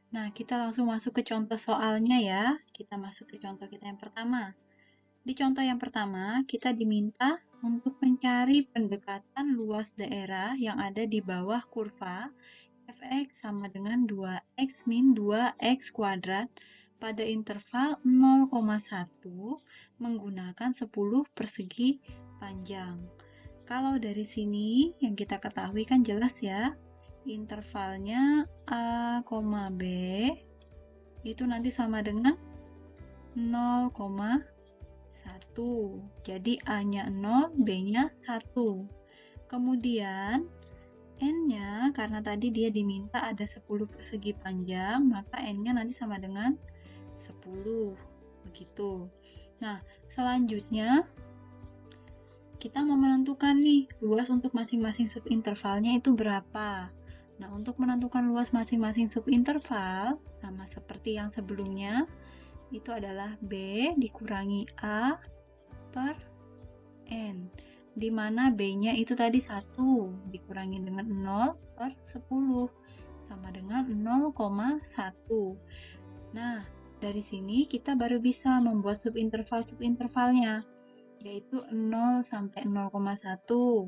Nah, kita langsung masuk ke contoh soalnya ya. Kita masuk ke contoh kita yang pertama. Di contoh yang pertama, kita diminta untuk mencari pendekatan luas daerah yang ada di bawah kurva fx sama dengan 2x min 2x kuadrat pada interval 0,1 menggunakan 10 persegi panjang. Kalau dari sini yang kita ketahui kan jelas ya, intervalnya A, B itu nanti sama dengan 0,1. Jadi A-nya 0, B-nya 1. Kemudian N-nya karena tadi dia diminta ada 10 persegi panjang, maka N-nya nanti sama dengan 10. Begitu. Nah, selanjutnya kita mau menentukan nih luas untuk masing-masing subintervalnya itu berapa. Nah, untuk menentukan luas masing-masing subinterval, sama seperti yang sebelumnya, itu adalah B dikurangi A per N, di mana B-nya itu tadi 1 dikurangi dengan 0 per 10 sama dengan 0,1. Nah, dari sini kita baru bisa membuat subinterval-subintervalnya, yaitu 0 sampai 0,1,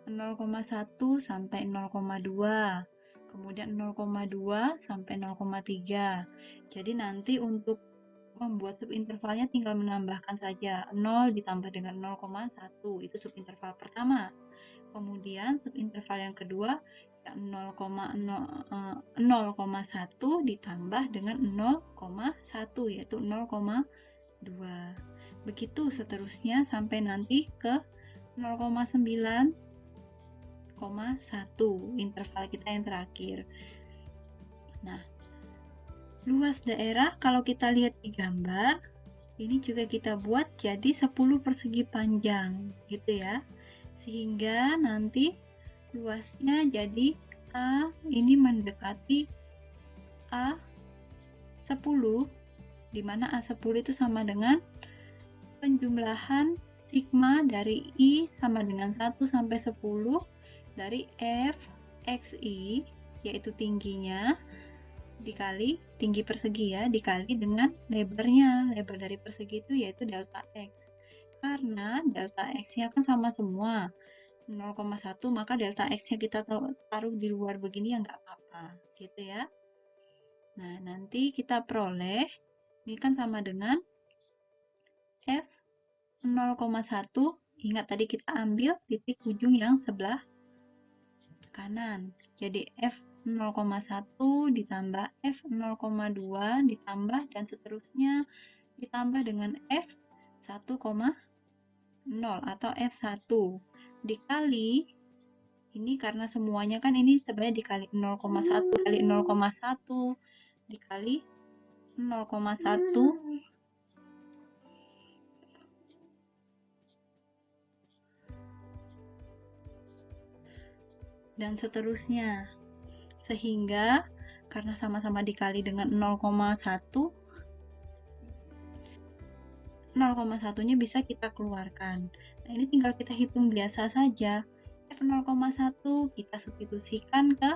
0,1 sampai 0,2, kemudian 0,2 sampai 0,3. Jadi nanti untuk membuat subintervalnya tinggal menambahkan saja 0 ditambah dengan 0,1, itu subinterval pertama. Kemudian subinterval yang kedua 0,1 ditambah dengan 0,1 yaitu 0,2. Begitu seterusnya sampai nanti ke 0,9,1 interval kita yang terakhir. Nah, luas daerah kalau kita lihat di gambar, ini juga kita buat jadi 10 persegi panjang gitu ya. Sehingga nanti luasnya jadi A ini mendekati A10, di mana A10 itu sama dengan penjumlahan sigma dari I sama dengan 1 sampai 10 dari F XI, yaitu tingginya, dikali tinggi persegi ya, dikali dengan lebarnya. Lebar dari persegi itu yaitu delta X. Karena delta X-nya kan sama semua, 0,1, maka delta X-nya kita taruh di luar begini ya nggak apa-apa, gitu ya. Nah, nanti kita peroleh, ini kan sama dengan F 0,1, ingat tadi kita ambil titik ujung yang sebelah kanan. Jadi F 0,1 ditambah F 0,2 ditambah dan seterusnya ditambah dengan F 1,0 atau F1 dikali ini karena semuanya kan ini sebenarnya dikali 0,1 kali 0,1 dikali 0,1 dan seterusnya. Sehingga karena sama-sama dikali dengan 0,1, 0,1-nya bisa kita keluarkan. Nah, ini tinggal kita hitung biasa saja. F 0,1 kita substitusikan ke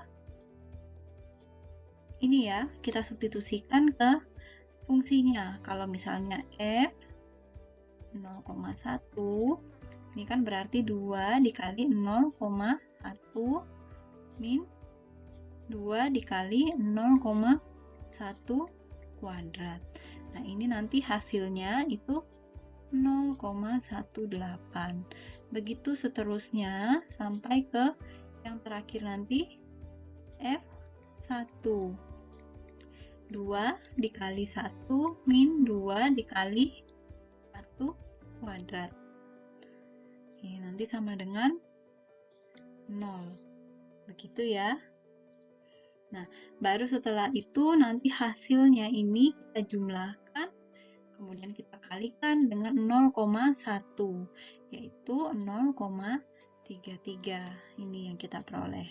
ini ya, kita substitusikan ke fungsinya. Kalau misalnya F 0,1 ini kan berarti 2 dikali 0,1 min 2 dikali 0,1 kuadrat. Nah, ini nanti hasilnya itu 0,18. Begitu seterusnya sampai ke yang terakhir nanti F1. 2 dikali 1 min 2 dikali 1 kuadrat. Oke, nanti sama dengan 0. Begitu ya. Nah, baru setelah itu nanti hasilnya ini kita jumlahkan, kemudian kita kalikan dengan 0,1, yaitu 0,33. Ini yang kita peroleh.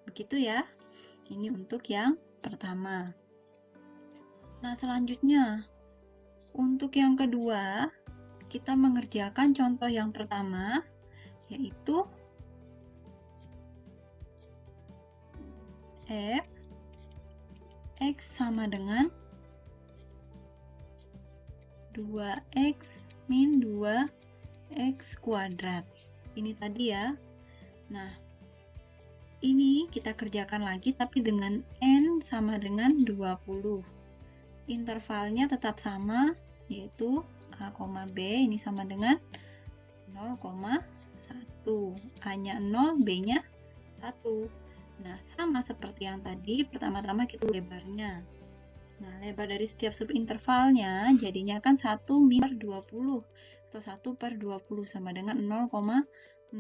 Begitu ya. Ini untuk yang pertama. Nah, selanjutnya, untuk yang kedua, kita mengerjakan contoh yang pertama, yaitu F X sama dengan 2X min 2X kuadrat. Ini tadi ya. Nah, ini kita kerjakan lagi tapi dengan N sama dengan 20. Intervalnya tetap sama, yaitu A, B, ini sama dengan 0,1. A-nya 0, B-nya 1. Nah, sama seperti yang tadi, pertama-tama kita lebarnya. Nah, lebar dari setiap subintervalnya jadinya kan 1 min per 20 atau 1 per 20 sama dengan 0,05.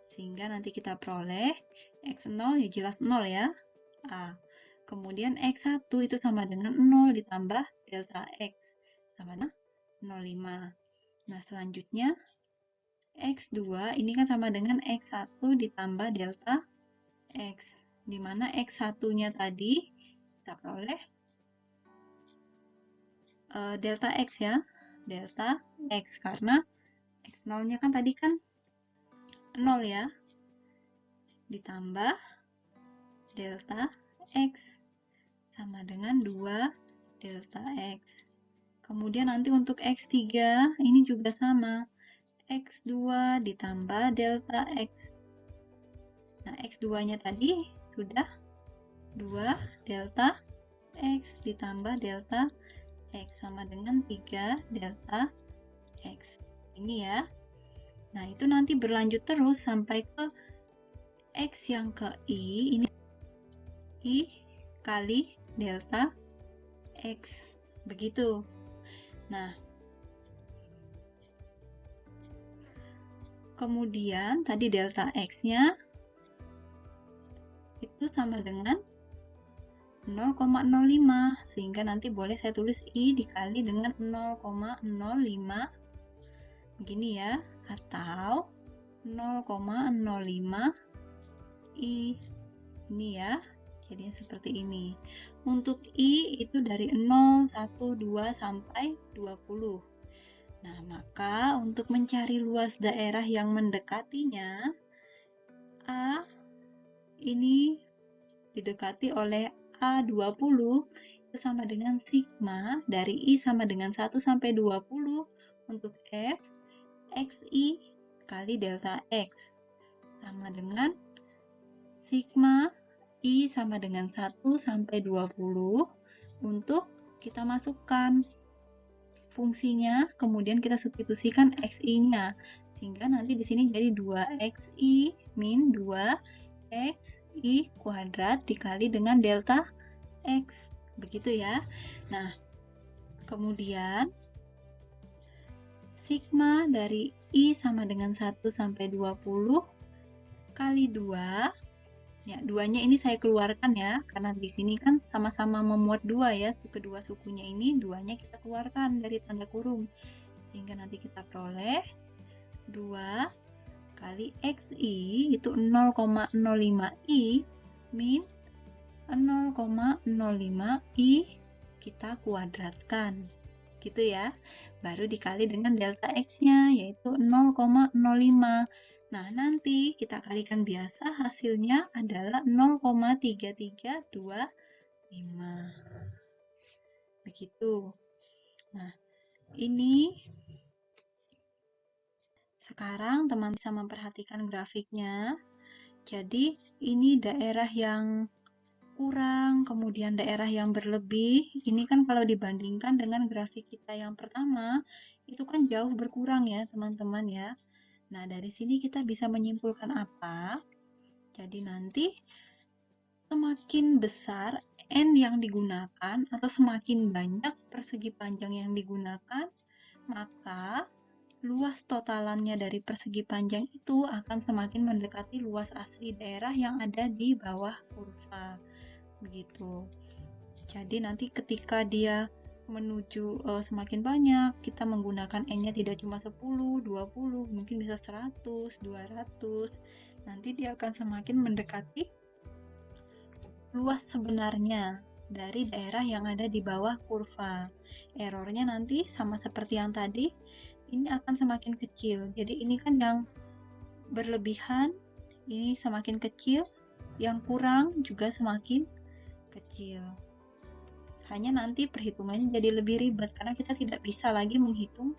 Sehingga nanti kita peroleh X0 ya jelas 0 ya, A. Kemudian X1 itu sama dengan 0 ditambah delta X sama dengan 0,5. Nah, selanjutnya X2 ini kan sama dengan X1 ditambah delta X, dimana X1-nya tadi kita peroleh delta X ya, delta X, karena X0-nya kan tadi kan 0 ya, ditambah delta X sama dengan 2 delta X. Kemudian nanti untuk X3 ini juga sama, X2 ditambah delta X. Nah, X2-nya tadi sudah 2 delta X ditambah delta X sama dengan 3 delta X. Ini ya. Nah, itu nanti berlanjut terus sampai ke X yang ke I, ini I kali delta X. Begitu. Nah, kemudian tadi delta X-nya itu sama dengan 0,05, sehingga nanti boleh saya tulis I dikali dengan 0,05 begini ya, atau 0,05 I ini ya, jadinya seperti ini. Untuk I itu dari 0, 1, 2 sampai 20. Nah, maka untuk mencari luas daerah yang mendekatinya, A ini didekati oleh A20 itu sama dengan sigma dari I sama dengan 1 sampai 20 untuk F XI kali delta X sama dengan sigma I sama dengan 1 sampai 20 untuk kita masukkan fungsinya, kemudian kita substitusikan XI-nya sehingga nanti di sini jadi 2XI min 2XI kuadrat dikali dengan delta X, begitu ya. Nah, kemudian sigma dari I sama dengan 1 sampai 20 kali 2, ya 2-nya ini saya keluarkan ya, karena di sini kan sama-sama memuat 2 ya, kedua sukunya ini 2-nya kita keluarkan dari tanda kurung, sehingga nanti kita peroleh 2 kali XI itu 0,05I min 0,05I kita kuadratkan gitu ya, baru dikali dengan delta X-nya yaitu 0,05. Nah, nanti kita kalikan biasa, hasilnya adalah 0,3325 begitu. Nah, ini sekarang teman bisa memperhatikan grafiknya. Jadi ini daerah yang kurang, kemudian daerah yang berlebih. Ini kan kalau dibandingkan dengan grafik kita yang pertama, itu kan jauh berkurang ya teman-teman ya. Nah, dari sini kita bisa menyimpulkan apa? Jadi nanti semakin besar N yang digunakan atau semakin banyak persegi panjang yang digunakan, maka luas totalannya dari persegi panjang itu akan semakin mendekati luas asli daerah yang ada di bawah kurva. Begitu. Jadi nanti ketika dia menuju semakin banyak, kita menggunakan N-nya tidak cuma 10, 20, mungkin bisa 100, 200. Nanti dia akan semakin mendekati luas sebenarnya dari daerah yang ada di bawah kurva. Errornya nanti sama seperti yang tadi, ini akan semakin kecil. Jadi ini kan yang berlebihan, ini semakin kecil, yang kurang juga semakin kecil. Hanya nanti perhitungannya jadi lebih ribet karena kita tidak bisa lagi menghitung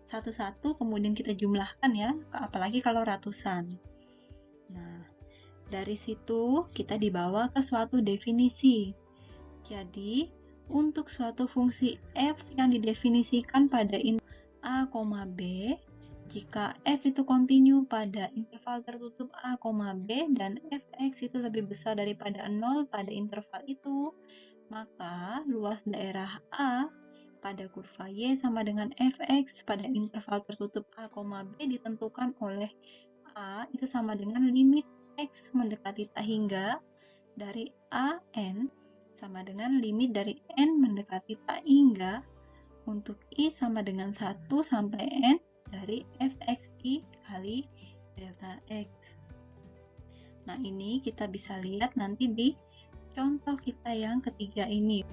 satu-satu kemudian kita jumlahkan ya, apalagi kalau ratusan. Nah, dari situ kita dibawa ke suatu definisi. Jadi, untuk suatu fungsi f yang didefinisikan pada a, b, jika f itu kontinu pada interval tertutup a, b dan fx itu lebih besar daripada 0 pada interval itu, maka luas daerah A pada kurva Y sama dengan fx pada interval tertutup a, b ditentukan oleh A itu sama dengan limit x mendekati tak hingga dari a n sama dengan limit dari n mendekati tak hingga untuk I sama dengan 1 sampai n dari fxi kali delta x. Nah, ini kita bisa lihat nanti di contoh kita yang ketiga ini.